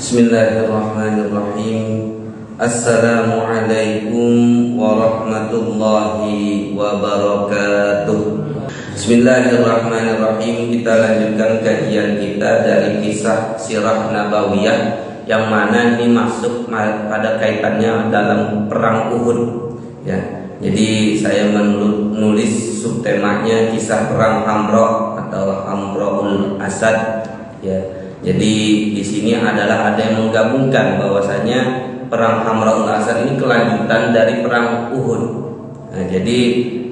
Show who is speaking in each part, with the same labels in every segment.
Speaker 1: Bismillahirrahmanirrahim. Assalamualaikum warahmatullahi wabarakatuh. Bismillahirrahmanirrahim. Kita lanjutkan kajian kita dari kisah sirah nabawiyah, yang mana ini masuk pada kaitannya dalam perang Uhud. Ya, jadi saya menulis subtemanya kisah perang Hamra atau Hamraul Asad. Ya. Jadi di sini adalah ada yang menggabungkan bahwasanya perang Hamraul Asad ini kelanjutan dari perang Uhud. Nah, jadi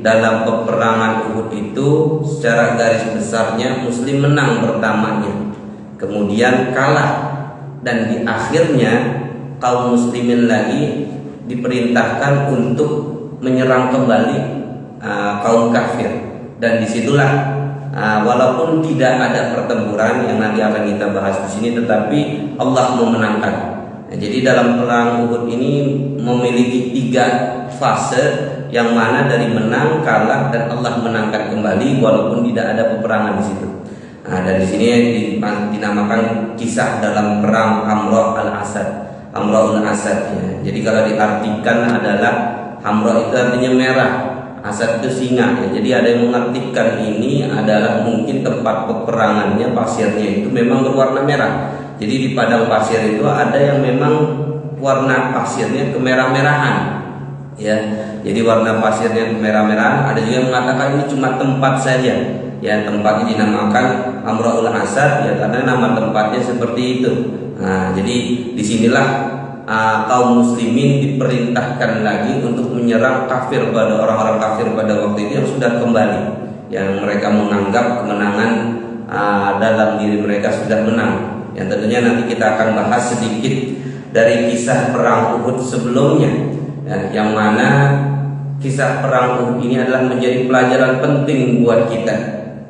Speaker 1: dalam peperangan Uhud itu secara garis besarnya Muslim menang pertamanya, kemudian kalah, dan di akhirnya kaum Muslimin lagi diperintahkan untuk menyerang kembali kaum kafir, dan disitulah walaupun tidak ada pertempuran yang nanti akan kita bahas di sini, tetapi Allah memenangkan. Nah, jadi dalam perang Uhud ini memiliki 3 fase, yang mana dari menang, kalah, dan Allah menangkan kembali walaupun tidak ada peperangan di situ. Nah, dari sini dinamakan kisah dalam perang Hamraul Asad. Ya. Jadi kalau diartikan adalah Hamra itu artinya merah, Asad itu singa, ya. Jadi ada yang mengartikan ini adalah mungkin tempat peperangannya, pasirnya itu memang berwarna merah. Jadi di padang pasir itu ada yang memang warna pasirnya kemerah-merahan, ya. Jadi warna pasirnya kemerah-merahan. Ada juga yang mengatakan ini cuma tempat saja, ya. Tempatnya dinamakan Hamraul Asad, ya, karena nama tempatnya seperti itu. Nah, jadi disinilah kaum muslimin diperintahkan lagi untuk menyerang kafir, pada orang-orang kafir pada waktu itu yang sudah kembali, yang mereka menganggap kemenangan dalam diri mereka sudah menang. Yang tentunya nanti kita akan bahas sedikit dari kisah perang Uhud sebelumnya, ya, yang mana kisah perang Uhud ini adalah menjadi pelajaran penting buat kita,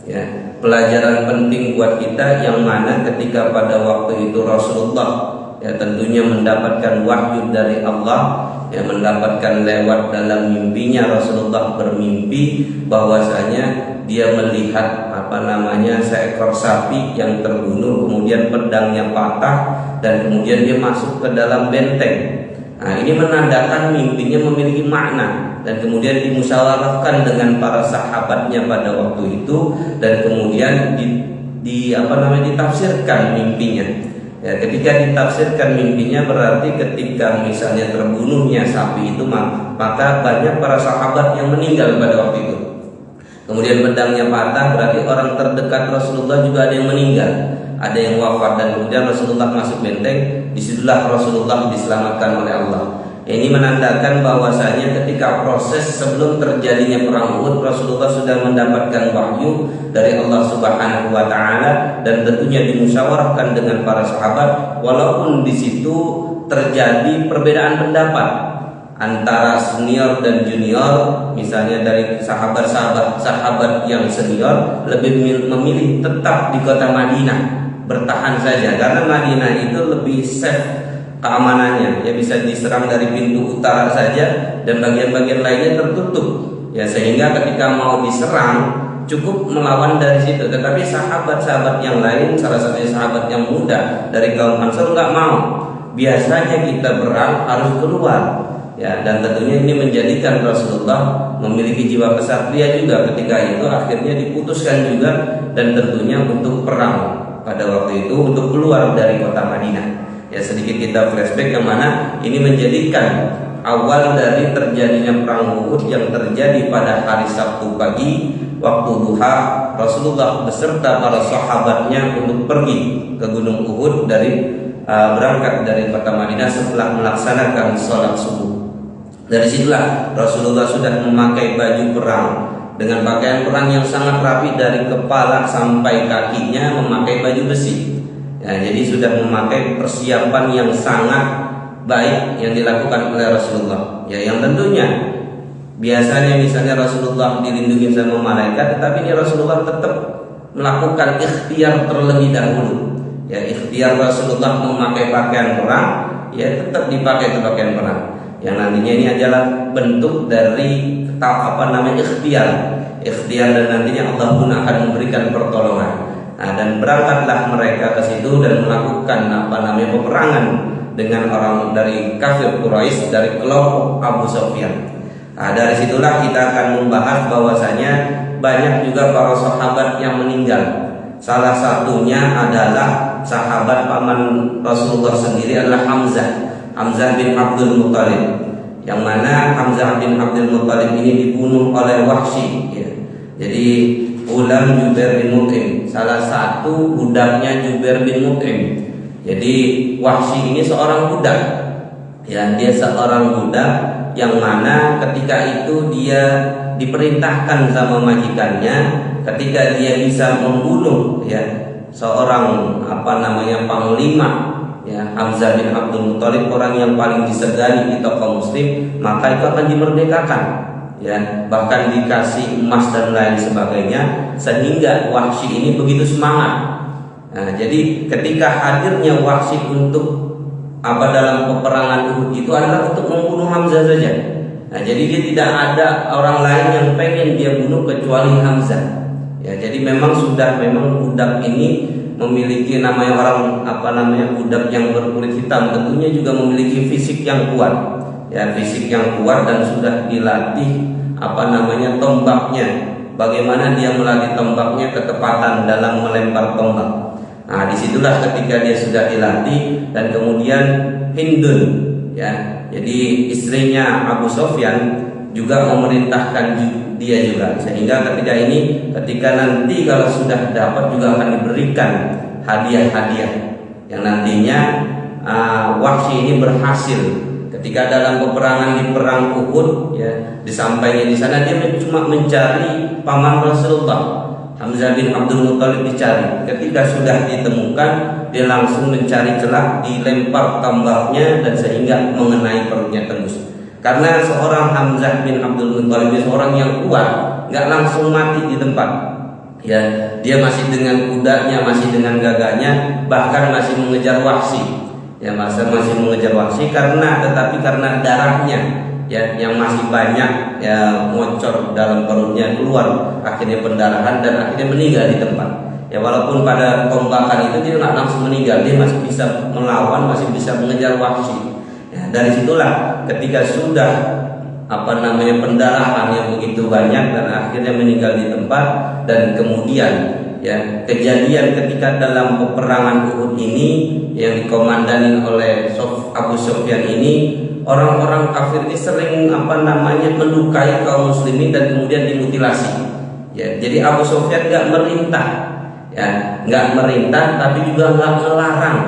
Speaker 1: ya, pelajaran penting buat kita, yang mana ketika pada waktu itu Rasulullah, ya, tentunya mendapatkan wahyu dari Allah, ya, mendapatkan lewat dalam mimpinya. Rasulullah bermimpi bahwasanya dia melihat seekor sapi yang terbunuh, kemudian pedangnya patah, dan kemudian dia masuk ke dalam benteng. Nah, ini menandakan mimpinya memiliki makna, dan kemudian dimusyawarahkan dengan para sahabatnya pada waktu itu, dan kemudian ditafsirkan mimpinya. Ya, ketika ditafsirkan mimpinya berarti ketika misalnya terbunuhnya sapi itu, maka banyak para sahabat yang meninggal pada waktu itu. Kemudian pedangnya patah, berarti orang terdekat Rasulullah juga ada yang meninggal, ada yang wafat, dan kemudian Rasulullah masuk benteng. Disitulah Rasulullah diselamatkan oleh Allah. Ini menandakan bahwasanya ketika proses sebelum terjadinya perang Uhud, Rasulullah sudah mendapatkan wahyu dari Allah Subhanahu wa taala, dan tentunya dimusyawarahkan dengan para sahabat, walaupun di situ terjadi perbedaan pendapat antara senior dan junior. Misalnya dari sahabat yang senior lebih memilih tetap di kota Madinah, bertahan saja, karena Madinah itu lebih safe keamanannya, ya, bisa diserang dari pintu utara saja, dan bagian-bagian lainnya tertutup, ya, sehingga ketika mau diserang cukup melawan dari situ. Tetapi sahabat-sahabat yang lain, salah satunya sahabat yang muda dari kaum Ansor, nggak mau. Biasanya kita berang harus keluar, ya, dan tentunya ini menjadikan Rasulullah memiliki jiwa kesatria juga. Ketika itu akhirnya diputuskan juga, dan tentunya untuk perang pada waktu itu, untuk keluar dari kota Madinah. Ya, sedikit kita flashback, yang mana ini menjadikan awal dari terjadinya perang Uhud yang terjadi pada hari Sabtu pagi waktu duha. Rasulullah beserta para sahabatnya untuk pergi ke Gunung Uhud, berangkat dari kota Madinah setelah melaksanakan sholat subuh. Dari situlah Rasulullah sudah memakai baju perang dengan pakaian perang yang sangat rapi, dari kepala sampai kakinya memakai baju besi. Ya, jadi sudah memakai persiapan yang sangat baik yang dilakukan oleh Rasulullah. Ya, yang tentunya biasanya misalnya Rasulullah dilindungi sama malaikat, tetapi ini Rasulullah tetap melakukan ikhtiar terlebih dahulu. Ya, ikhtiar Rasulullah memakai pakaian perang, ya, tetap dipakai itu pakaian perang. Yang nantinya ini adalah bentuk dari ikhtiar, dan nantinya Allah pun akan memberikan pertolongan. Nah, dan berangkatlah mereka ke situ dan melakukan peperangan dengan orang dari kafir Quraisy, dari kelompok Abu Sufyan. Nah, dari situlah kita akan membahas bahwasanya banyak juga para sahabat yang meninggal. Salah satunya adalah sahabat paman Rasulullah sendiri adalah Hamzah bin Abdul Muthalib, yang mana Hamzah bin Abdul Muthalib ini dibunuh oleh Wahsy, ya. Jadi Ulam Jubair bin Mut'im, salah satu budaknya Jubair bin Mut'im. Jadi Wahsy ini seorang budak, ya, dia seorang budak yang mana ketika itu dia diperintahkan sama majikannya ketika dia bisa membunuh, ya, seorang panglima, ya, Hamzah bin Abdul Muthalib, orang yang paling disegani di tokoh muslim, maka itu akan dimerdekakan, ya, bahkan dikasih emas dan lain sebagainya, sehingga Wahsy ini begitu semangat. Nah, jadi ketika hadirnya Wahsy untuk dalam peperangan Uhud itu adalah untuk membunuh Hamzah saja. Nah, jadi dia tidak ada orang lain yang pengen dia bunuh kecuali Hamzah. Ya, jadi memang budak ini memiliki namanya budak yang berkulit hitam, tentunya juga memiliki fisik yang kuat. Ya, fisik yang kuat dan sudah dilatih tombaknya. Bagaimana dia melatih tombaknya, ketepatan dalam melempar tombak. Nah, disitulah ketika dia sudah dilatih, dan kemudian Hindun, ya, jadi istrinya Abu Sufyan juga memerintahkan dia juga, sehingga ketika nanti kalau sudah dapat juga akan diberikan hadiah-hadiah yang nantinya Wahsy ini berhasil ketika dalam peperangan di perang Uhud, ya, disampainya di sana dia cuma mencari paman Rasulullah Hamzah bin Abdul Muthalib dicari. Ketika sudah ditemukan, dia langsung mencari celah, dilempar tombaknya dan sehingga mengenai perutnya tembus. Karena seorang Hamzah bin Abdul Muthalib seorang yang kuat, nggak langsung mati di tempat. Ya, dia masih dengan kudanya, masih dengan gagahnya, bahkan masih mengejar Wahsy. Ya, masih mengejar Wahsy karena darahnya, ya, yang masih banyak, ya, ngocor dalam perutnya, keluar akhirnya pendarahan dan akhirnya meninggal di tempat. Ya, walaupun pada tombakan itu dia nggak langsung meninggal, dia masih bisa melawan, masih bisa mengejar Wahsy. Ya, dari situlah ketika sudah pendarahan yang begitu banyak dan akhirnya meninggal di tempat, dan kemudian, ya, kejadian ketika dalam peperangan Uhud ini yang dikomandani oleh Abu Sufyan ini, orang-orang kafir ini sering melukai kaum muslimin dan kemudian dimutilasi. Ya, jadi Abu Sufyan nggak merintah, tapi juga nggak melarang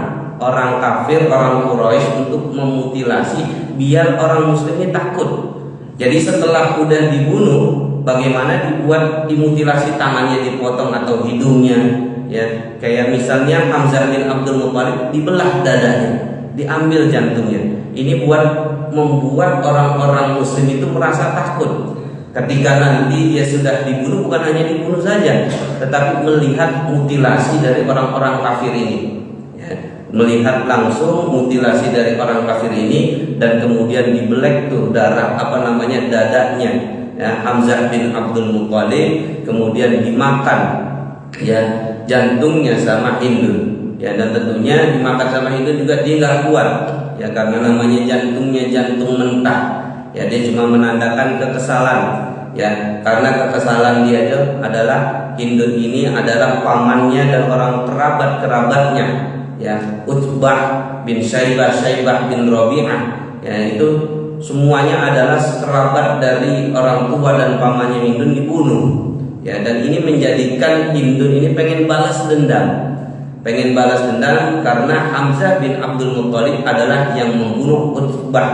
Speaker 1: orang kafir, orang Quraisy untuk memutilasi biar orang muslim ini takut. Jadi setelah udah dibunuh, bagaimana dibuat dimutilasi, tangannya dipotong atau hidungnya, ya, kayak misalnya Hamzah bin Abdul Muthalib dibelah dadanya, diambil jantungnya. Ini membuat orang-orang muslim itu merasa takut ketika nanti dia sudah dibunuh, bukan hanya dibunuh saja, tetapi melihat mutilasi dari orang-orang kafir ini, ya, melihat langsung mutilasi dari orang kafir ini, dan kemudian dibelek tuh darah dadanya, ya, Hamzah bin Abdul Muthalib, kemudian dimakan, ya, jantungnya sama Hindun, ya, dan tentunya dimakan sama Hindun juga dia nggak kuat, ya, karena namanya jantungnya jantung mentah, ya, dia cuma menandakan kekesalan, ya, karena kekesalan dia itu adalah Hindun ini adalah pamannya dan orang kerabatnya, ya, Utbah bin Syaibah bin Rabi'ah, ya, itu semuanya adalah kerabat dari orang tua dan pamannya Hindun dibunuh, ya, dan ini menjadikan Hindun ini pengen balas dendam karena Hamzah bin Abdul Muthalib adalah yang membunuh Utbah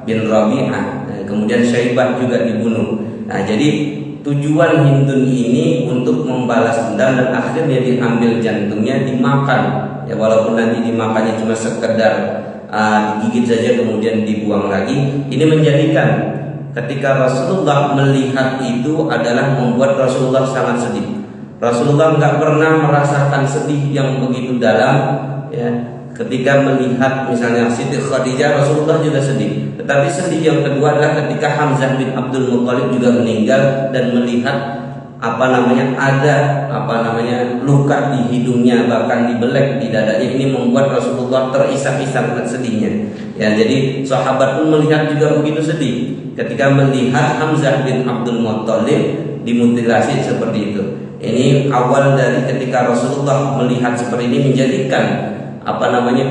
Speaker 1: bin Rabi'ah. Nah, kemudian Syaibah juga dibunuh. Nah, jadi tujuan Hindun ini untuk membalas dendam, dan akhirnya diambil jantungnya, dimakan, ya, walaupun nanti dimakannya cuma sekedar digigit saja kemudian dibuang lagi. Ini menjadikan ketika Rasulullah melihat itu adalah membuat Rasulullah sangat sedih. Rasulullah nggak pernah merasakan sedih yang begitu dalam, ya, ketika melihat misalnya Siti Khadijah, Rasulullah juga sedih. Tetapi sedih yang kedua adalah ketika Hamzah bin Abdul Muthalib juga meninggal, dan melihat ada luka di hidungnya, bahkan dibelek di dadanya. Ini membuat Rasulullah terisak-isak sedihnya. Ya, jadi sahabat pun melihat juga begitu sedih ketika melihat Hamzah bin Abdul Muthalib dimutilasi seperti itu. Ini awal dari ketika Rasulullah melihat seperti ini menjadikan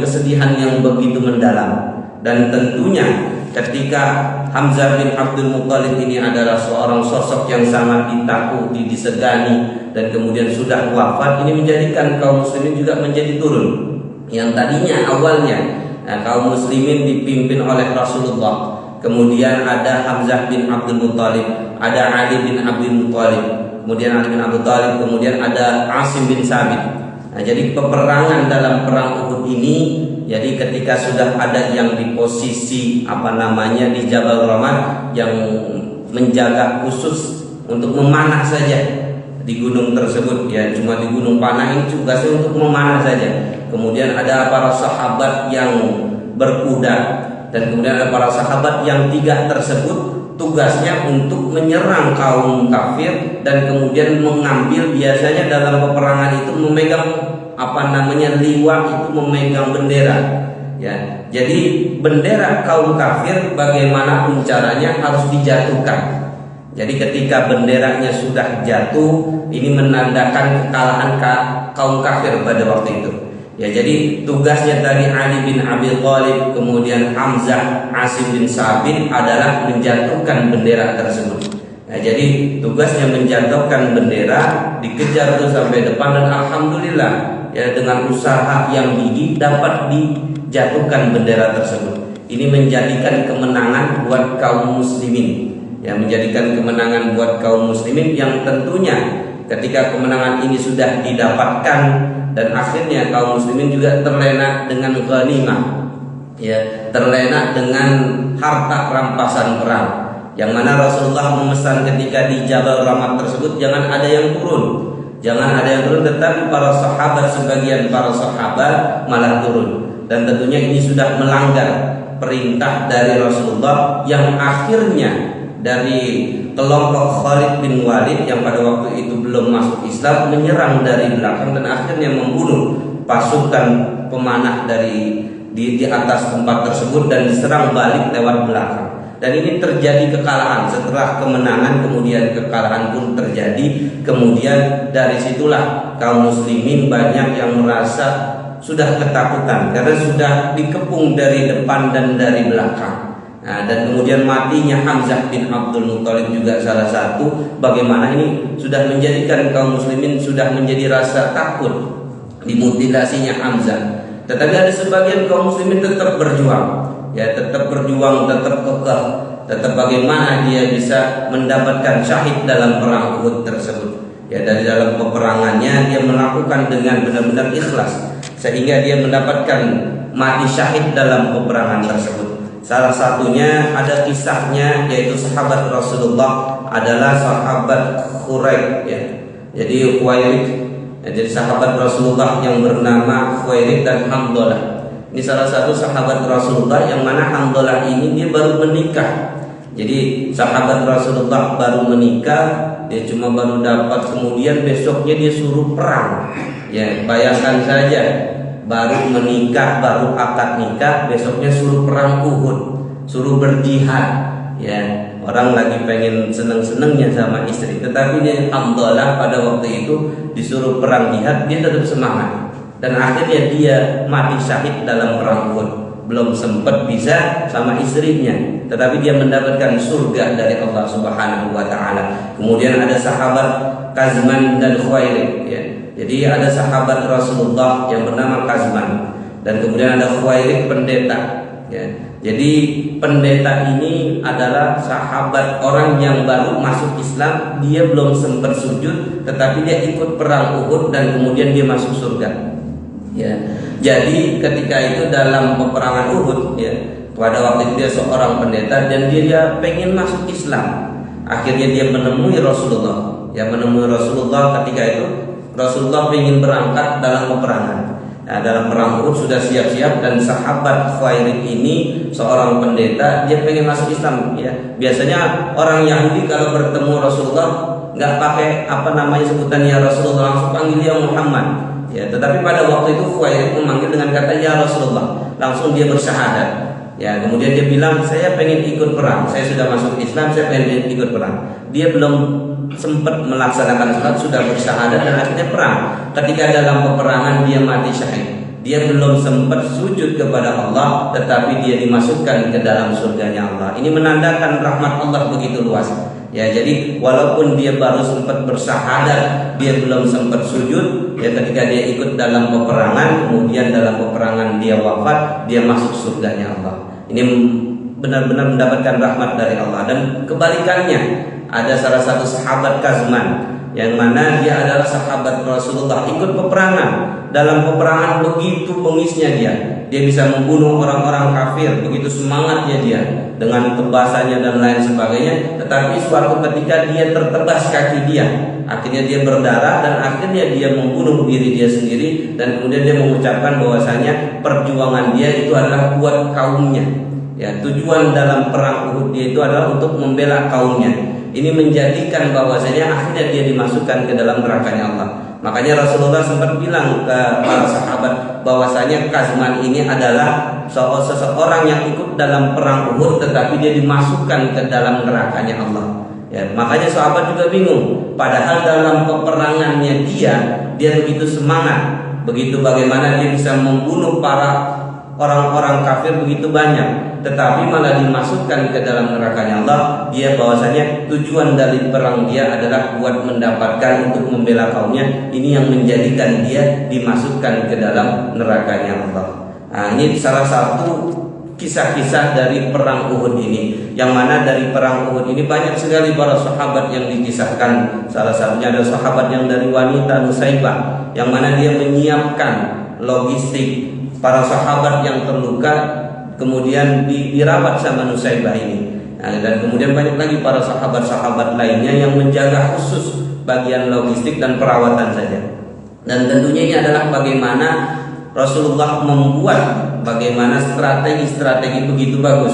Speaker 1: kesedihan yang begitu mendalam. Dan tentunya ketika Hamzah bin Abdul Muthalib ini adalah seorang sosok yang sangat ditakuti, disegani, dan kemudian sudah wafat, ini menjadikan kaum muslimin juga menjadi turun. Yang tadinya awalnya kaum muslimin dipimpin oleh Rasulullah, kemudian ada Hamzah bin Abdul Muthalib, ada Ali bin Abdul Muthalib, kemudian Ali bin Abu Thalib, kemudian ada Asim bin Sabit. Nah, jadi peperangan dalam perang Uhud ini, jadi ketika sudah ada yang di posisi di Jabal Rahmah yang menjaga khusus untuk memanah saja di gunung tersebut, ya cuma di gunung panah ini tugasnya untuk memanah saja. Kemudian ada para sahabat yang berkuda, dan kemudian ada para sahabat yang 3 tersebut tugasnya untuk menyerang kaum kafir, dan kemudian mengambil, biasanya dalam peperangan itu memegang liwa, itu memegang bendera. Ya, jadi bendera kaum kafir bagaimanapun caranya harus dijatuhkan. Jadi ketika benderanya sudah jatuh, ini menandakan kekalahan kaum kafir pada waktu itu. Ya, jadi tugasnya dari Ali bin Abi Thalib, kemudian Hamzah, Asim bin Sabit adalah menjatuhkan bendera tersebut. Nah, jadi tugasnya menjatuhkan bendera, dikejar tuh sampai depan, dan alhamdulillah ya dengan usaha yang gigih dapat dijatuhkan bendera tersebut. Ini menjadikan kemenangan buat kaum muslimin. Ya, menjadikan kemenangan buat kaum muslimin yang tentunya ketika kemenangan ini sudah didapatkan, dan akhirnya kaum muslimin juga terlena dengan ghanimah, ya, terlena dengan harta rampasan perang, yang mana Rasulullah memesan ketika di Jabal Rahmah tersebut jangan ada yang turun, tetapi sebagian para sahabat malah turun. Dan tentunya ini sudah melanggar perintah dari Rasulullah, yang akhirnya dari kelompok Khalid bin Walid yang pada waktu itu belum masuk Islam menyerang dari belakang, dan akhirnya membunuh pasukan pemanah di atas tempat tersebut, dan diserang balik lewat belakang. Dan ini terjadi kekalahan. Setelah kemenangan kemudian kekalahan pun terjadi. Kemudian dari situlah kaum muslimin banyak yang merasa sudah ketakutan karena sudah dikepung dari depan dan dari belakang. Nah, dan kemudian matinya Hamzah bin Abdul Muthalib juga salah satu. Bagaimana ini sudah menjadikan kaum muslimin sudah menjadi rasa takut dimutilasinya Hamzah. Tetapi ada sebagian kaum muslimin tetap berjuang, ya tetap berjuang, tetap kekeh, tetap bagaimana dia bisa mendapatkan syahid dalam perang Uhud tersebut. Ya, dari dalam peperangannya dia melakukan dengan benar-benar ikhlas sehingga dia mendapatkan mati syahid dalam peperangan tersebut. Salah satunya ada kisahnya, yaitu sahabat Rasulullah adalah sahabat Khuraib, ya. Jadi Khuwailid, ya, jadi sahabat Rasulullah yang bernama Khuwailid dan Hamdalah. Ini salah satu sahabat Rasulullah yang mana Hamdalah ini dia baru menikah. Jadi sahabat Rasulullah baru menikah, dia cuma baru dapat, kemudian besoknya dia suruh perang. Ya, bayangkan saja, baru menikah, baru akad nikah, besoknya suruh perang Uhud, suruh berjihad. Ya, orang lagi pengen seneng-senengnya sama istri, tetapi dia Hamdalah pada waktu itu disuruh perang jihad, dia tetap semangat. Dan akhirnya dia mati syahid dalam perang Uhud. Belum sempat bisa sama istrinya, tetapi dia mendapatkan surga dari Allah Subhanahu wa taala. Kemudian ada sahabat Kazman dan Khuwailid, ya. Jadi ada sahabat Rasulullah yang bernama Kazman, dan kemudian ada Khuwailid pendeta, ya. Jadi pendeta ini adalah sahabat orang yang baru masuk Islam, dia belum sempat sujud, tetapi dia ikut perang Uhud dan kemudian dia masuk surga. Ya, jadi ketika itu dalam peperangan Uhud, ya, pada waktu itu dia seorang pendeta dan dia pengen masuk Islam. Akhirnya dia menemui Rasulullah. Ya, menemui Rasulullah ketika itu Rasulullah ingin berangkat dalam peperangan. Nah, dalam perang Uhud sudah siap-siap, dan sahabat Khuwailid ini seorang pendeta, dia pengen masuk Islam. Ya, biasanya orang Yahudi kalau bertemu Rasulullah nggak pakai sebutan ya Rasulullah, langsung panggil ya Muhammad. Ya, tetapi pada waktu itu Khuwailid memanggil dengan kata ya Rasulullah, langsung dia bersyahadat. Ya, kemudian dia bilang saya pengen ikut perang, saya sudah masuk Islam, saya pengen ikut perang. Dia belum sempat melaksanakan sholat sudah bersyahadat dan akhirnya perang. Ketika dalam peperangan dia mati syahid. Dia belum sempat sujud kepada Allah, tetapi dia dimasukkan ke dalam surganya Allah. Ini menandakan rahmat Allah begitu luas. Ya, jadi walaupun dia baru sempat bersyahadat, dia belum sempat sujud. Ya, ketika dia ikut dalam peperangan, kemudian dalam peperangan dia wafat, dia masuk surganya Allah. Ini benar-benar mendapatkan rahmat dari Allah. Dan kebalikannya, ada salah satu sahabat Kazman yang mana dia adalah sahabat Rasulullah, ikut peperangan. Dalam peperangan begitu bengisnya dia bisa membunuh orang-orang kafir, begitu semangatnya dia dengan tebasannya dan lain sebagainya. Tetapi suatu ketika dia tertebas kaki dia, akhirnya dia berdarah dan akhirnya dia membunuh diri dia sendiri, dan kemudian dia mengucapkan bahwasanya perjuangan dia itu adalah buat kaumnya. Ya, tujuan dalam perang Uhud dia itu adalah untuk membela kaumnya. Ini menjadikan bahwasanya akhirnya dia dimasukkan ke dalam nerakanya Allah. Makanya Rasulullah sempat bilang ke para sahabat bahwasanya Kazman ini adalah seseorang yang ikut dalam perang Uhud, tetapi dia dimasukkan ke dalam nerakanya Allah. Ya, makanya sahabat juga bingung. Padahal dalam peperangannya dia begitu semangat, begitu bagaimana dia bisa membunuh para orang-orang kafir begitu banyak, tetapi malah dimasukkan ke dalam nerakanya Allah. Dia bahwasanya tujuan dari perang dia adalah buat mendapatkan untuk membela kaumnya. Ini yang menjadikan dia dimasukkan ke dalam nerakanya Allah. Nah, ini salah satu kisah-kisah dari perang Uhud ini, yang mana dari perang Uhud ini banyak sekali para sahabat yang dikisahkan. Salah satunya ada sahabat yang dari wanita Nusaybah, yang mana dia menyiapkan logistik para sahabat yang terluka, kemudian dirawat sama Nusaybah ini. Nah, dan kemudian banyak lagi para sahabat-sahabat lainnya yang menjaga khusus bagian logistik dan perawatan saja. Dan tentunya ini adalah bagaimana Rasulullah membuat bagaimana strategi-strategi begitu bagus,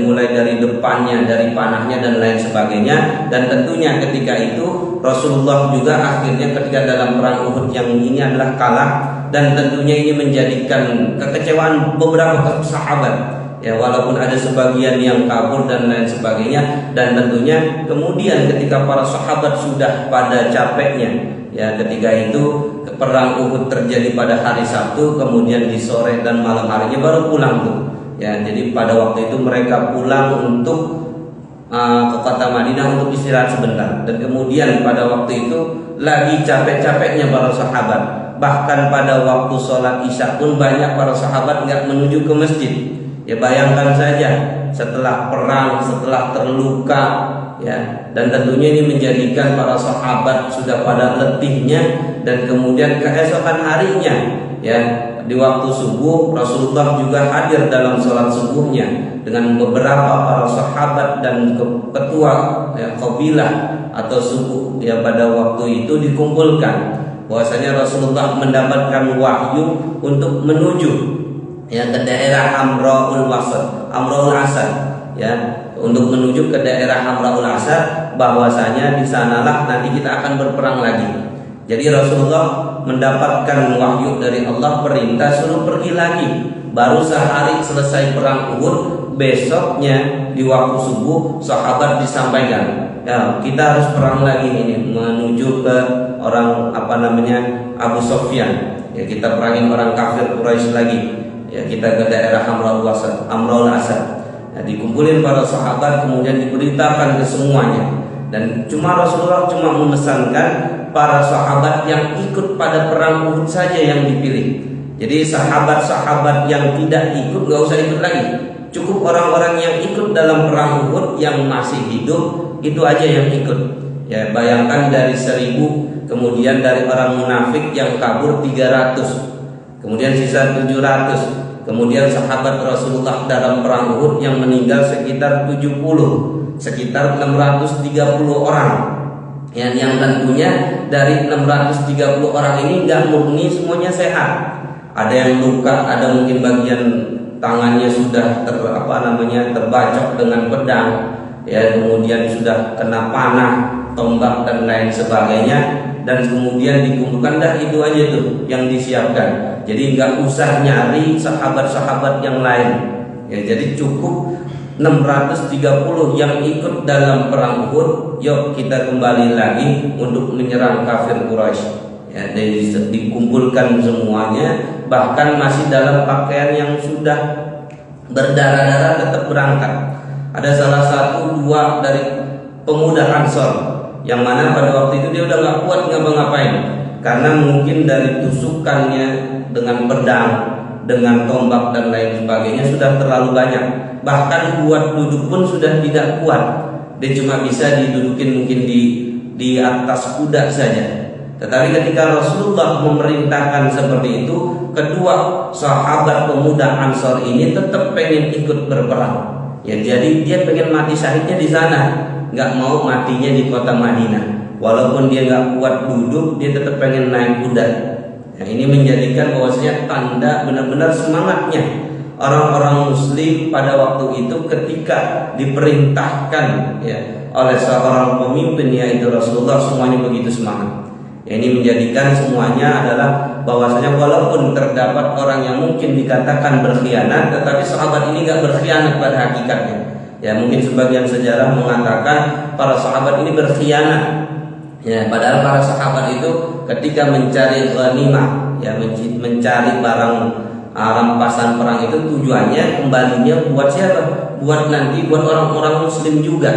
Speaker 1: mulai dari depannya, dari panahnya dan lain sebagainya. Dan tentunya ketika itu Rasulullah juga akhirnya ketika dalam perang Uhud yang ini adalah kalah, dan tentunya ini menjadikan kekecewaan beberapa sahabat. Ya, walaupun ada sebagian yang kabur dan lain sebagainya. Dan tentunya kemudian ketika para sahabat sudah pada capeknya, ya, ketika itu perang Uhud terjadi pada hari Sabtu, kemudian di sore dan malam harinya baru pulang tuh. Ya, jadi pada waktu itu mereka pulang untuk ke kota Madinah untuk istirahat sebentar. Dan kemudian pada waktu itu lagi capek-capeknya para sahabat. Bahkan pada waktu sholat Isya pun banyak para sahabat nggak menuju ke masjid. Ya, bayangkan saja setelah perang, setelah terluka, ya, dan tentunya ini menjadikan para sahabat sudah pada letihnya. Dan kemudian keesokan harinya, ya, di waktu subuh Rasulullah juga hadir dalam sholat subuhnya dengan beberapa para sahabat dan ketua, ya, kabilah atau suku, ya, pada waktu itu dikumpulkan. Bahwasanya Rasulullah mendapatkan wahyu untuk menuju, ya, ke daerah Amraul Asad, ya, untuk menuju ke daerah Amraul Asad, bahwasanya di sanalah nanti kita akan berperang lagi. Jadi Rasulullah mendapatkan wahyu dari Allah, perintah suruh pergi lagi. Baru sehari selesai perang Uhud, besoknya di waktu subuh sahabat disampaikan, ya, kita harus perang lagi ini, menuju ke orang Abu Sufyan. Ya, kita perangin orang kafir Quraisy lagi. Ya, kita ke daerah Amraul Asad. Ya, dikumpulin para sahabat, kemudian diberitakan ke semuanya. Dan Rasulullah cuma memesankan para sahabat yang ikut pada perang Uhud saja yang dipilih. Jadi sahabat-sahabat yang tidak ikut gak usah ikut lagi. Cukup orang-orang yang ikut dalam perang Uhud yang masih hidup, itu aja yang ikut. Ya, bayangkan dari 1000, kemudian dari orang munafik yang kabur 300, kemudian sisa 700. Kemudian sahabat Rasulullah dalam perang Uhud yang meninggal sekitar 70, sekitar 630 orang. Yang tentunya dari 630 orang ini nggak murni semuanya sehat. Ada yang luka, ada mungkin bagian tangannya sudah terbacok dengan pedang, ya, kemudian sudah kena panah, tombak dan lain sebagainya, dan kemudian dikumpulkan, dah itu aja tuh yang disiapkan. Jadi nggak usah nyari sahabat-sahabat yang lain. Ya, jadi cukup 630 yang ikut dalam perang Uhud. Yuk kita kembali lagi untuk menyerang kafir Quraisy. Ya, dikumpulkan semuanya, bahkan masih dalam pakaian yang sudah berdarah-darah tetap berangkat. Ada salah satu dua dari pemuda Ansor yang mana pada waktu itu dia udah nggak kuat ngapa-ngapain, karena mungkin dari tusukannya dengan pedang, dengan tombak dan lain sebagainya sudah terlalu banyak. Bahkan buat duduk pun sudah tidak kuat. Dia cuma bisa didudukin mungkin di atas kuda saja. Tetapi ketika Rasulullah memerintahkan seperti itu, kedua sahabat pemuda Ansor ini tetap pengen ikut berperang. Ya, jadi dia pengen mati syahidnya di sana, nggak mau matinya di kota Madinah. Walaupun dia nggak kuat duduk, dia tetap pengen naik kuda. Nah, ini menjadikan bahwasanya tanda benar-benar semangatnya orang-orang Muslim pada waktu itu ketika diperintahkan ya oleh seorang pemimpin yaitu Rasulullah, semuanya begitu semangat. Ya, ini menjadikan semuanya adalah bahwasanya walaupun terdapat orang yang mungkin dikatakan berkhianat, tetapi sahabat ini nggak berkhianat pada hakikatnya. Ya, mungkin sebagian sejarah mengatakan para sahabat ini berkhianat. Ya, padahal para sahabat itu ketika mencari ghanimah, ya mencari barang rampasan perang itu tujuannya kembalinya buat siapa? Buat nanti buat orang-orang Muslim juga,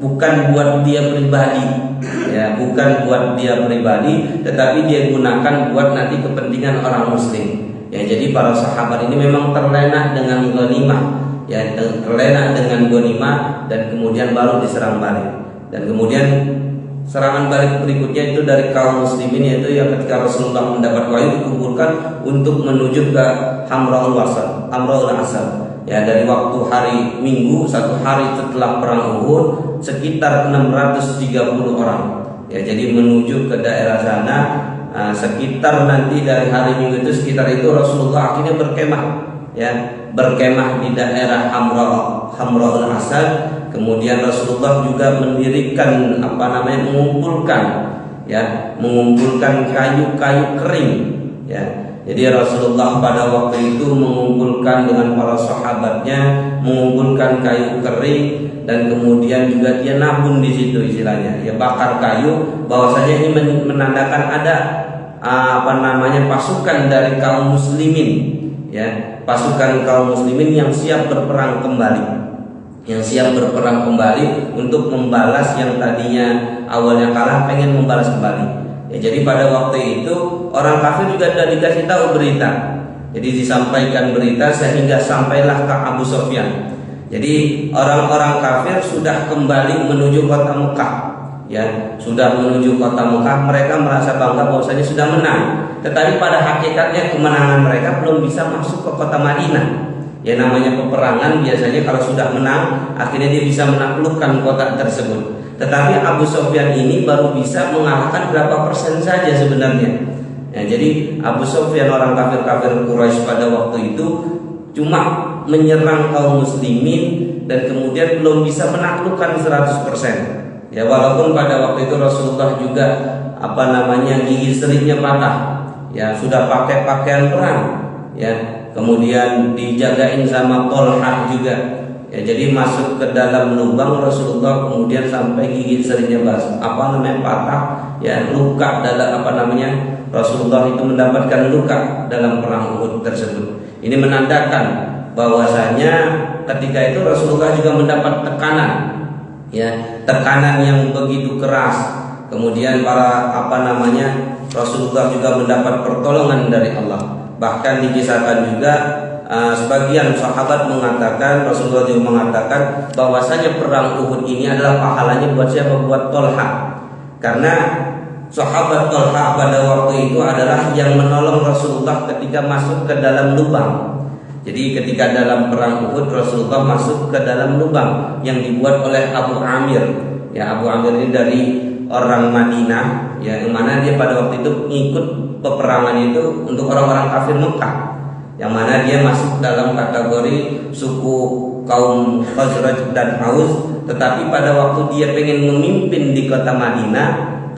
Speaker 1: bukan buat dia pribadi. Ya, bukan buat dia pribadi, tetapi dia gunakan buat nanti kepentingan orang Muslim. Ya, jadi para sahabat ini memang terlena dengan ghanimah, ya terlena dengan ghanimah, dan kemudian baru diserang balik. Dan kemudian serangan balik berikutnya itu dari kaum muslimin, yaitu yang ketika Rasulullah mendapat wahyu dikumpulkan untuk menuju ke Hamraul Asad. Ya, dari waktu hari Minggu, satu hari setelah perang Uhud, sekitar 630 orang. Ya, jadi menuju ke daerah sana, sekitar nanti dari hari Minggu itu sekitar itu Rasulullah akhirnya berkemah, ya berkemah di daerah Hamraul Asad. Kemudian Rasulullah juga mendirikan mengumpulkan kayu-kayu kering. Ya, jadi Rasulullah pada waktu itu mengumpulkan dengan para sahabatnya, mengumpulkan kayu kering, dan kemudian juga dia nabung di situ, istilahnya ya bakar kayu, bahwasanya ini menandakan ada pasukan dari kaum muslimin, ya pasukan kaum muslimin yang siap berperang kembali, untuk membalas yang tadinya awalnya kalah, pengen membalas kembali. Ya, jadi pada waktu itu orang kafir juga sudah dikasih tahu berita. Jadi disampaikan berita sehingga sampailah ke Abu Sufyan. Jadi orang-orang kafir sudah kembali menuju kota Mekah. Ya, sudah menuju kota Mekah, mereka merasa bangga bahwasanya sudah menang. Tetapi pada hakikatnya kemenangan mereka belum bisa masuk ke kota Madinah. Ya, namanya peperangan biasanya kalau sudah menang akhirnya dia bisa menaklukkan kota tersebut. Tetapi Abu Sufyan ini baru bisa mengalahkan berapa persen saja sebenarnya. Ya, jadi Abu Sufyan, orang kafir-kafir Quraisy pada waktu itu cuma menyerang kaum muslimin dan kemudian belum bisa menaklukkan 100%. Ya, walaupun pada waktu itu Rasulullah juga gigi serinya patah. Ya, sudah pakai pakaian perang. Ya, kemudian dijagain sama Tolhah juga. Ya, jadi masuk ke dalam lubang Rasulullah, kemudian sampai gigi serinya patah. Ya, luka dalam Rasulullah itu mendapatkan luka dalam perang Uhud tersebut. Ini menandakan bahwasanya ketika itu Rasulullah juga mendapat tekanan, ya tekanan yang begitu keras. Kemudian Rasulullah juga mendapat pertolongan dari Allah. Bahkan dikisahkan juga sebagian sahabat mengatakan, Rasulullah juga mengatakan bahwasanya perang Uhud ini adalah pahalanya buat siapa? Buat Tolha. Karena sahabat Tolha pada waktu itu adalah yang menolong Rasulullah ketika masuk ke dalam lubang. Jadi ketika dalam perang Uhud Rasulullah masuk ke dalam lubang yang dibuat oleh Abu Amir. Ya, Abu Amir ini dari orang Madinah, ya yang mana dia pada waktu itu ngikut peperangan itu untuk orang-orang kafir Mekah. yang mana dia masuk dalam kategori suku kaum Khazraj dan Aus, tetapi pada waktu dia pengen memimpin di kota Madinah,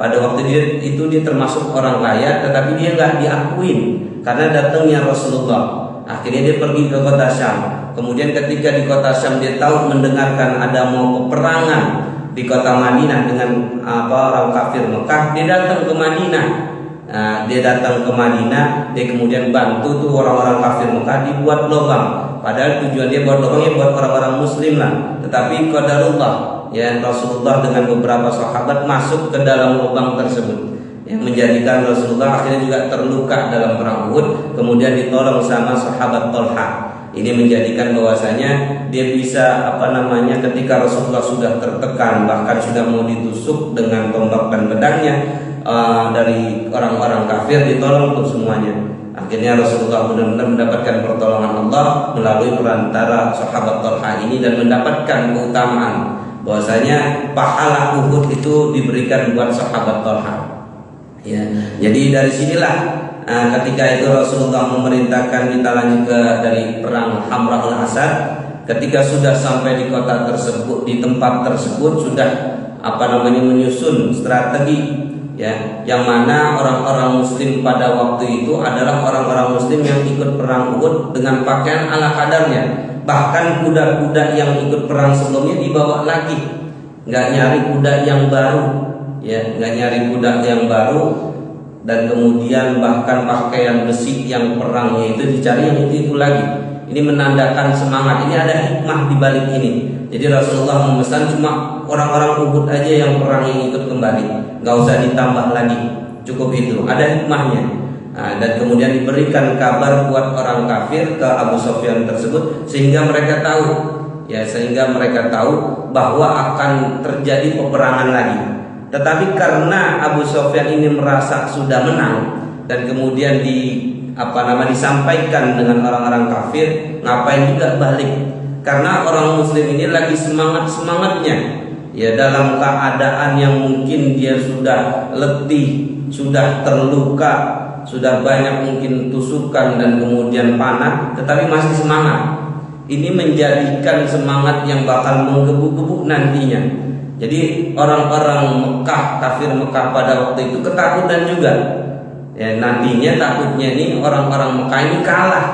Speaker 1: pada waktu dia termasuk orang kaya, tetapi dia nggak diakuin karena datangnya Rasulullah. Akhirnya dia pergi ke kota Syam. Kemudian ketika di kota Syam dia tahu mendengarkan ada mau peperangan di kota Madinah dengan orang kafir Mekah, dia datang ke Madinah. Dia datang ke Madinah, dia kemudian bantu tuh orang-orang kafir Mekah dibuat lubang. Padahal tujuan dia buat lubangnya buat orang-orang Muslim lah. Tetapi qadarullah, ya Rasulullah dengan beberapa sahabat masuk ke dalam lubang tersebut, yang menjadikan Rasulullah akhirnya juga terluka dalam perang Uhud. Kemudian ditolong sama sahabat Thalha. Ini menjadikan bahwasanya dia bisa ketika Rasulullah sudah tertekan, bahkan sudah mau ditusuk dengan tombak dan pedangnya dari orang-orang kafir, ditolong untuk semuanya. Akhirnya Rasulullah benar-benar mendapatkan pertolongan Allah melalui perantara sahabat Thalha ini dan mendapatkan keutamaan bahwasanya pahala Uhud itu diberikan buat sahabat Thalha. Ya, jadi dari sinilah ketika itu Rasulullah memerintahkan kita lanjut dari perang Hamra'ul Asad. Ketika sudah sampai di kota tersebut, di tempat tersebut sudah menyusun strategi, ya, yang mana orang-orang Muslim pada waktu itu adalah orang-orang Muslim yang ikut perang Uhud dengan pakaian ala kadarnya. Bahkan kuda-kuda yang ikut perang sebelumnya dibawa lagi, nggak nyari kuda yang baru, ya, nggak nyari kuda yang baru, dan kemudian bahkan pakaian besi yang perangnya itu dicari yang itu lagi. Ini menandakan semangat. Ini ada hikmah di balik ini. Jadi Rasulullah memesan cuma orang-orang Uhud aja yang perang yang ikut kembali, nggak usah ditambah lagi, cukup itu. Ada hikmahnya. Dan kemudian diberikan kabar buat orang kafir ke Abu Sufyan tersebut sehingga mereka tahu bahwa akan terjadi peperangan lagi. Tetapi karena Abu Sufyan ini merasa sudah menang dan kemudian disampaikan dengan orang-orang kafir, ngapain juga balik? Karena orang Muslim ini lagi semangatnya, ya, dalam keadaan yang mungkin dia sudah letih, sudah terluka, sudah banyak mungkin tusukan dan kemudian panah, tetapi masih semangat. Ini menjadikan semangat yang bakal menggebu-gebu nantinya. Jadi orang-orang Mekah, kafir Mekah pada waktu itu ketakutan juga. Ya, nantinya takutnya ini orang-orang Mekah ini kalah.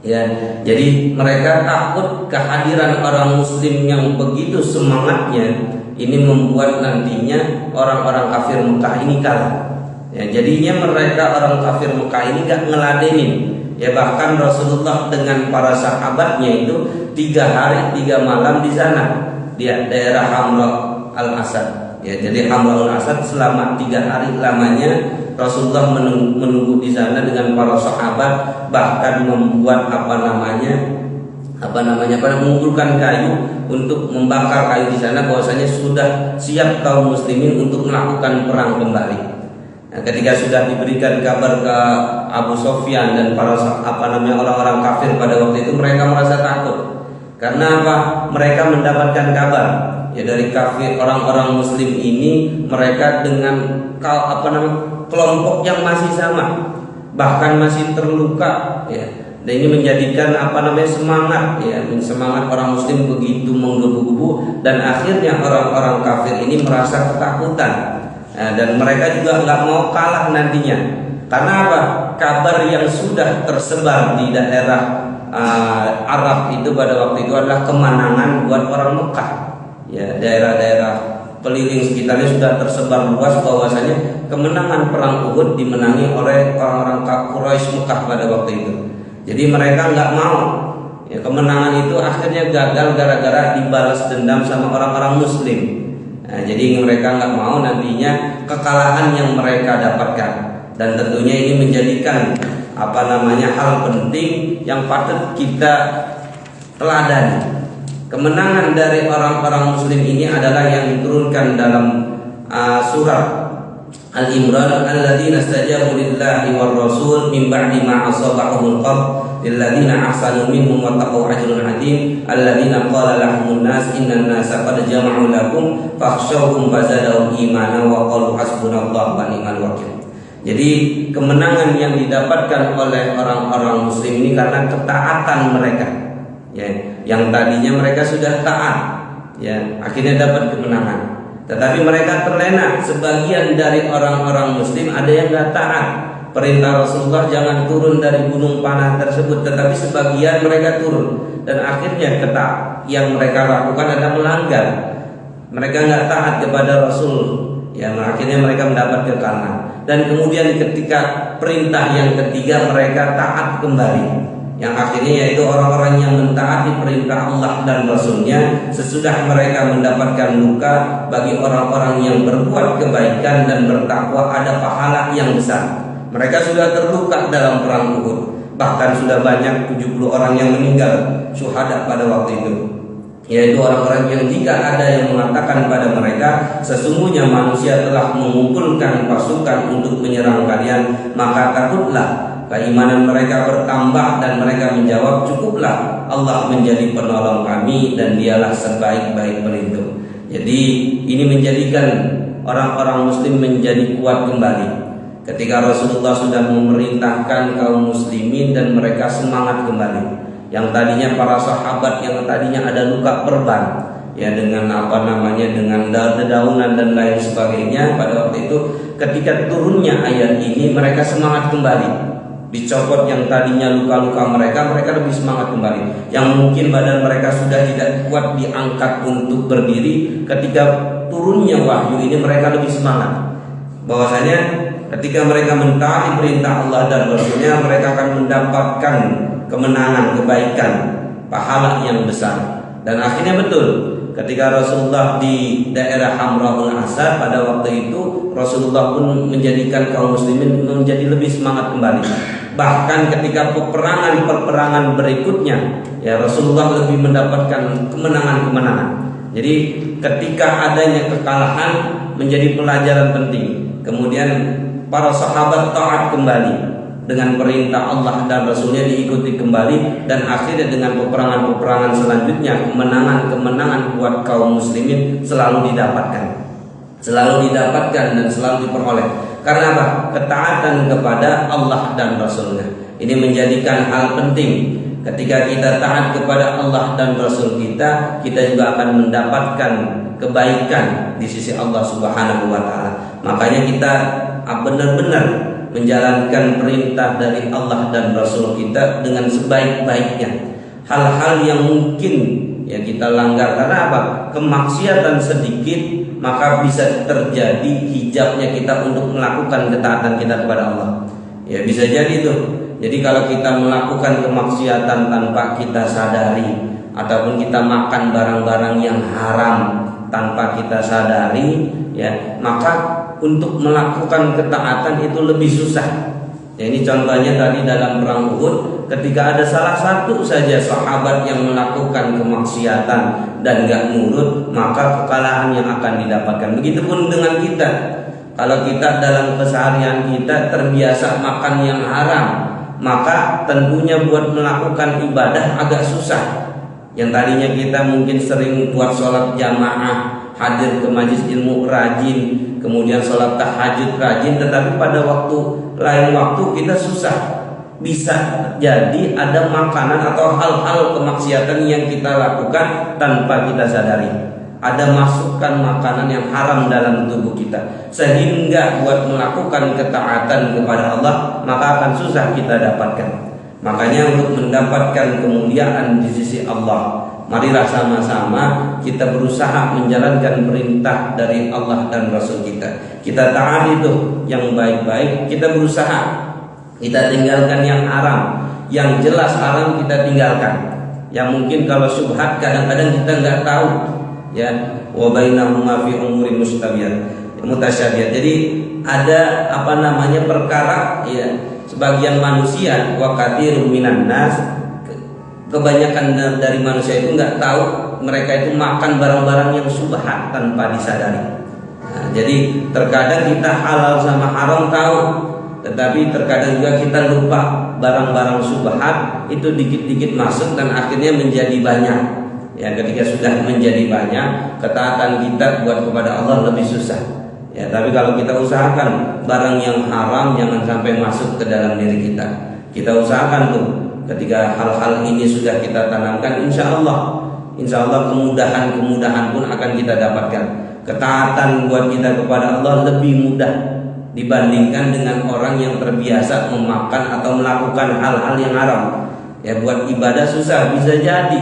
Speaker 1: Ya, jadi mereka takut kehadiran orang Muslim yang begitu semangatnya ini membuat nantinya orang-orang kafir Mekah ini kalah. Ya, jadinya mereka orang kafir Mekah ini gak ngeladenin. Ya, bahkan Rasulullah dengan para sahabatnya itu 3 hari 3 malam di sana, di daerah Hamra'ul Asad. Ya, jadi Hamra'ul Asad selama 3 hari lamanya Rasulullah menunggu di sana dengan para sahabat, bahkan membuat mengumpulkan kayu untuk membakar kayu di sana, bahwasanya sudah siap kaum muslimin untuk melakukan perang kembali. Nah, ketika sudah diberikan kabar ke Abu Sufyan dan para orang-orang kafir pada waktu itu, mereka merasa takut. Karena apa? Mereka mendapatkan kabar, ya, dari kafir orang-orang Muslim ini, mereka dengan kelompok yang masih sama, bahkan masih terluka, ya. Dan ini menjadikan semangat, ya, semangat orang Muslim begitu menggebu-gebu, dan akhirnya orang-orang kafir ini merasa ketakutan. Dan mereka juga nggak mau kalah nantinya. Karena apa? Kabar yang sudah tersebar di daerah Arab itu pada waktu itu adalah kemenangan buat orang Mekah. Ya, daerah-daerah keliling sekitarnya sudah tersebar luas bahwasanya kemenangan perang Uhud dimenangi oleh orang-orang Quraisy Mekah pada waktu itu. Jadi mereka nggak mau, ya, kemenangan itu akhirnya gagal gara-gara dibalas dendam sama orang-orang Muslim. Nah, jadi mereka nggak mau nantinya kekalahan yang mereka dapatkan, dan tentunya ini menjadikan hal penting yang patut kita teladani. Kemenangan dari orang-orang Muslim ini adalah yang diturunkan dalam surat Al-Imran, alladzina istajabu lillahi war rasul min ba'di ma asabahumul qarh lilladzina ahsanu minhum wattaqu ajrun 'adzim alladzina qala lahumun nas innan nasa qad jama'u lakum fakhshawhum fazadahum imana wa qalu hasbunallahu wa ni'mal wakeel. Jadi kemenangan yang didapatkan oleh orang-orang muslim ini karena ketaatan mereka. Ya, yang tadinya mereka sudah taat, ya, akhirnya dapat kemenangan. Tetapi mereka terlena. Sebagian dari orang-orang muslim ada yang nggak taat. Perintah Rasulullah jangan turun dari gunung panah tersebut, tetapi sebagian mereka turun. Dan akhirnya yang mereka lakukan adalah melanggar. Mereka nggak taat kepada Rasul, ya, akhirnya mereka mendapat kekalahan. Dan kemudian ketika perintah yang ketiga mereka taat kembali. Yang akhirnya yaitu orang-orang yang mentaati perintah Allah dan Rasulnya sesudah mereka mendapatkan luka. Bagi orang-orang yang berbuat kebaikan dan bertakwa ada pahala yang besar. Mereka sudah terluka dalam perang Uhud. Bahkan sudah banyak 70 orang yang meninggal syuhada pada waktu itu. Yaitu orang-orang yang jika ada yang mengatakan pada mereka sesungguhnya manusia telah mengumpulkan pasukan untuk menyerang kalian, maka takutlah. Keimanan mereka bertambah dan mereka menjawab, cukuplah Allah menjadi penolong kami dan dialah sebaik-baik pelindung. Jadi ini menjadikan orang-orang muslim menjadi kuat kembali. Ketika Rasulullah sudah memerintahkan kaum muslimin dan mereka semangat kembali. Yang tadinya para sahabat yang tadinya ada luka perban, ya, dengan dengan dedaunan dan lain sebagainya, pada waktu itu ketika turunnya ayat ini mereka semangat kembali. Dicopot yang tadinya luka-luka mereka lebih semangat kembali. Yang mungkin badan mereka sudah tidak kuat diangkat untuk berdiri, ketika turunnya wahyu ini mereka lebih semangat. Bahwasanya ketika mereka mentaati perintah Allah dan Rasulnya, mereka akan mendapatkan kemenangan, kebaikan, pahala yang besar. Dan akhirnya betul, ketika Rasulullah di daerah Hamraul Asad pada waktu itu, Rasulullah pun menjadikan kaum muslimin menjadi lebih semangat kembali. Bahkan ketika peperangan berikutnya, ya, Rasulullah lebih mendapatkan kemenangan-kemenangan. Jadi ketika adanya kekalahan menjadi pelajaran penting. Kemudian para sahabat taat kembali dengan perintah Allah dan Rasulnya, diikuti kembali. Dan akhirnya dengan peperangan-peperangan selanjutnya kemenangan-kemenangan buat kaum muslimin selalu didapatkan dan selalu diperoleh. Karena apa? Ketaatan kepada Allah dan Rasulnya. Ini menjadikan hal penting. Ketika kita taat kepada Allah dan Rasul kita juga akan mendapatkan kebaikan di sisi Allah Subhanahu wa taala. Makanya kita benar-benar menjalankan perintah dari Allah dan Rasul kita dengan sebaik-baiknya. Hal-hal yang mungkin, ya, kita langgar karena apa? Kemaksiatan sedikit, maka bisa terjadi hijabnya kita untuk melakukan ketaatan kita kepada Allah. Ya, bisa jadi itu. Jadi kalau kita melakukan kemaksiatan tanpa kita sadari, ataupun kita makan barang-barang yang haram tanpa kita sadari, ya, maka untuk melakukan ketaatan itu lebih susah. Ya, ini contohnya tadi dalam perang Uhud, ketika ada salah satu saja sahabat yang melakukan kemaksiatan dan gak nurut, maka kekalahan yang akan didapatkan. Begitupun dengan kita. Kalau kita dalam keseharian kita terbiasa makan yang haram, maka tentunya buat melakukan ibadah agak susah. Yang tadinya kita mungkin sering buat sholat jamaah, hadir ke majelis ilmu rajin, kemudian sholat tahajud rajin, tetapi pada lain waktu kita susah. Bisa jadi ada makanan atau hal-hal kemaksiatan yang kita lakukan tanpa kita sadari. Ada masukan makanan yang haram dalam tubuh kita, sehingga buat melakukan ketaatan kepada Allah maka akan susah kita dapatkan. Makanya untuk mendapatkan kemuliaan di sisi Allah, marilah sama-sama kita berusaha menjalankan perintah dari Allah dan Rasul kita. Kita taat itu yang baik-baik, kita berusaha. Kita tinggalkan yang haram, yang jelas haram kita tinggalkan. Yang mungkin kalau syubhat kadang-kadang kita nggak tahu, ya, wa bainahuma fi umuri mutasyabihat. Jadi ada perkara, ya, sebagian manusia wa katsirun minan nas, kebanyakan dari manusia itu nggak tahu mereka itu makan barang-barang yang syubhat tanpa disadari. Nah, jadi terkadang kita halal sama haram tahu, tetapi terkadang juga kita lupa barang-barang syubhat itu dikit-dikit masuk dan akhirnya menjadi banyak. Ya, ketika sudah menjadi banyak, ketaatan kita buat kepada Allah lebih susah. Ya, tapi kalau kita usahakan barang yang haram jangan sampai masuk ke dalam diri kita. Kita usahakan tuh ketika hal-hal ini sudah kita tanamkan, insya Allah kemudahan pun akan kita dapatkan. Ketaatan buat kita kepada Allah lebih mudah dibandingkan dengan orang yang terbiasa memakan atau melakukan hal-hal yang haram. Ya, buat ibadah susah, bisa jadi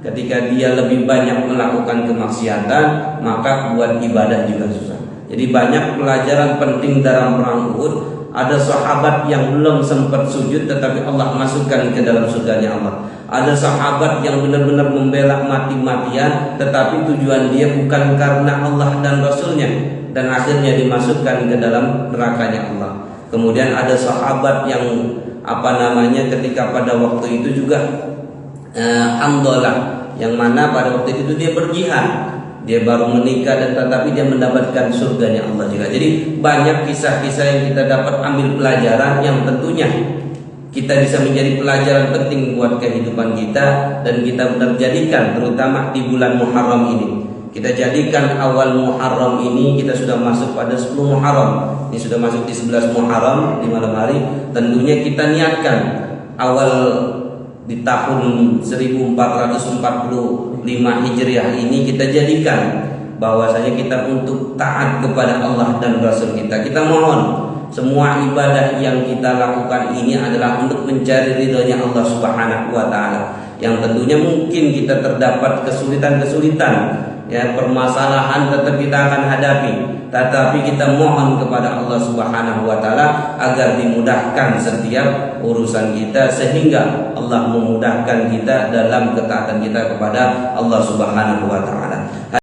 Speaker 1: ketika dia lebih banyak melakukan kemaksiatan, maka buat ibadah juga susah. Jadi banyak pelajaran penting dalam perang Uhud. Ada sahabat yang belum sempat sujud tetapi Allah masukkan ke dalam surganya Allah. Ada sahabat yang benar-benar membela mati-matian tetapi tujuan dia bukan karena Allah dan Rasulnya, dan akhirnya dimasukkan ke dalam nerakanya Allah. Kemudian ada sahabat yang ketika pada waktu itu juga Hamdalah, yang mana pada waktu itu dia berjihad. Dia baru menikah dan tetapi dia mendapatkan surganya Allah juga. Jadi banyak kisah-kisah yang kita dapat ambil pelajaran yang tentunya kita bisa menjadi pelajaran penting buat kehidupan kita, dan kita benar jadikan terutama di bulan Muharram ini. Kita jadikan awal Muharram ini, kita sudah masuk pada 10 Muharram. Ini sudah masuk di 11 Muharram di malam hari. Tentunya kita niatkan awal di tahun 1445 Hijriah ini kita jadikan bahwasanya kita untuk taat kepada Allah dan Rasul kita. Kita mohon semua ibadah yang kita lakukan ini adalah untuk mencari ridhonya Allah Subhanahu wa taala. Yang tentunya mungkin kita terdapat kesulitan-kesulitan, ya, permasalahan tetap kita akan hadapi. Tetapi kita mohon kepada Allah Subhanahu wa taala agar dimudahkan setiap urusan kita, sehingga Allah memudahkan kita dalam ketaatan kita kepada Allah Subhanahu wa taala.